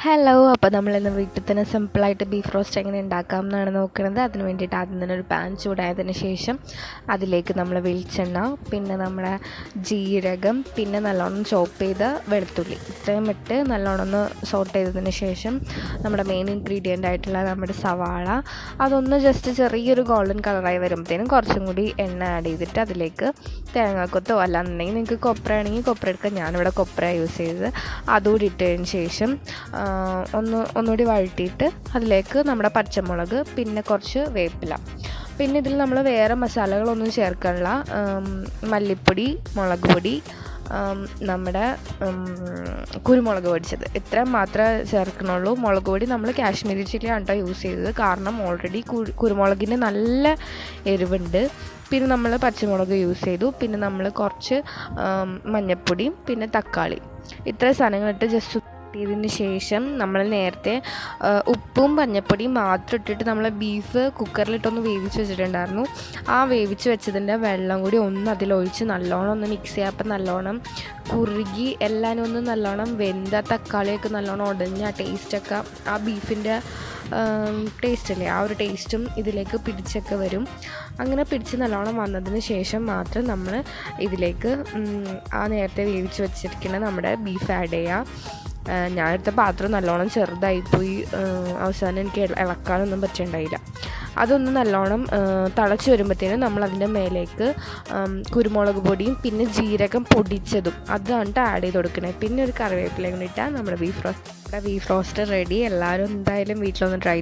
Hello, അപ്പോൾ നമ്മളിന്ന് വീട്ടിൽ തന്നെ സിമ്പിളായിട്ട് ബീഫ് റോസ്റ്റ് എങ്ങനെ ഉണ്ടാക്കാം എന്നാണ് നോക്കുന്നത്. അതിന് വേണ്ടിയിട്ട് ആദ്യം തന്നെ ഒരു പാൻ ചൂടായതിന് ശേഷം അതിലേക്ക് നമ്മൾ വെളിച്ചെണ്ണ, പിന്നെ നമ്മുടെ ജീരകം, പിന്നെ നല്ലോണം ചോപ്പ് ചെയ്ത വെളുത്തുള്ളി ഇത്രയും ഇട്ട് നല്ലോണം ഒന്ന് സോട്ട് ചെയ്തതിന് ശേഷം നമ്മുടെ മെയിൻ ഇൻഗ്രീഡിയൻ്റ് ആയിട്ടുള്ള നമ്മുടെ സവാള അതൊന്ന് ജസ്റ്റ് ചെറിയൊരു ഗോൾഡൻ കളറായി വരുമ്പോഴത്തേനും കുറച്ചും കൂടി എണ്ണ ആഡ് ചെയ്തിട്ട് അതിലേക്ക് തേങ്ങാക്കൊത്തോ അല്ലാന്നുണ്ടെങ്കിൽ നിങ്ങൾക്ക് കൊപ്ര ആണെങ്കിൽ കൊപ്ര എടുക്കാം. ഞാനിവിടെ കൊപ്ര യൂസ് ചെയ്തത്. അതുകൂടി ഇട്ടതിന് ശേഷം ഒന്നുകൂടി വഴറ്റിയിട്ട് അതിലേക്ക് നമ്മുടെ പച്ചമുളക്, പിന്നെ കുറച്ച് വേപ്പില, പിന്നെ ഇതിൽ നമ്മൾ വേറെ മസാലകളൊന്നും ചേർക്കാനുള്ള മല്ലിപ്പൊടി, മുളക് പൊടി, നമ്മുടെ കുരുമുളക് പൊടിച്ചത് ഇത്ര മാത്രമേ ചേർക്കണുള്ളൂ. മുളക് പൊടി നമ്മൾ കാശ്മീരി ചില്ലിയാണ് കേട്ടോ യൂസ് ചെയ്തത്, കാരണം ഓൾറെഡി കുരുമുളകിന് നല്ല എരിവുണ്ട്. പിന്നെ നമ്മൾ പച്ചമുളക് യൂസ് ചെയ്തു, പിന്നെ നമ്മൾ കുറച്ച് മഞ്ഞൾപ്പൊടിയും പിന്നെ തക്കാളി ഇത്ര സാധനങ്ങളിട്ട് ജസ്റ്റ് ഇതിന് ശേഷം നമ്മൾ നേരത്തെ ഉപ്പും മഞ്ഞൾപ്പൊടിയും മാത്രം ഇട്ടിട്ട് നമ്മൾ ബീഫ് കുക്കറിലിട്ടൊന്ന് വേവിച്ച് വെച്ചിട്ടുണ്ടായിരുന്നു. ആ വേവിച്ച് വെച്ചതിൻ്റെ വെള്ളം കൂടി ഒന്ന് അതിലൊഴിച്ച് നല്ലോണം ഒന്ന് മിക്സ് ചെയ്യുക. അപ്പം നല്ലോണം കുറുകി എല്ലാവരും ഒന്ന് നല്ലോണം വെന്ത തക്കാളിയൊക്കെ നല്ലോണം ഉടഞ്ഞ ആ ടേസ്റ്റൊക്കെ ആ ബീഫിൻ്റെ ടേസ്റ്റല്ലേ, ആ ഒരു ടേസ്റ്റും ഇതിലേക്ക് പിടിച്ചൊക്കെ വരും. അങ്ങനെ പിടിച്ച് നല്ലോണം വന്നതിന് ശേഷം മാത്രം നമ്മൾ ഇതിലേക്ക് ആ നേരത്തെ വേവിച്ച് വെച്ചിരിക്കുന്ന നമ്മുടെ ബീഫ് ആഡ് ചെയ്യുക. ഞാനെടുത്ത പാത്രം നല്ലോണം ചെറുതായിപ്പോയി, അവസാനം എനിക്ക് ഇളക്കാനൊന്നും പറ്റുന്നുണ്ടായില്ല. അതൊന്ന് നല്ലോണം തിളച്ച് വരുമ്പോഴത്തേനും നമ്മൾ അതിൻ്റെ മേലേക്ക് കുരുമുളക് പൊടിയും പിന്നെ ജീരകം പൊടിച്ചതും അതാണ് ആഡ് ചെയ്ത് കൊടുക്കണേ. പിന്നെ ഒരു കറിവേപ്പില ഇട്ടാൽ നമ്മുടെ ബീഫ് റോസ്റ്റ് റെഡി. എല്ലാവരും എന്തായാലും വീട്ടിലൊന്ന് ട്രൈ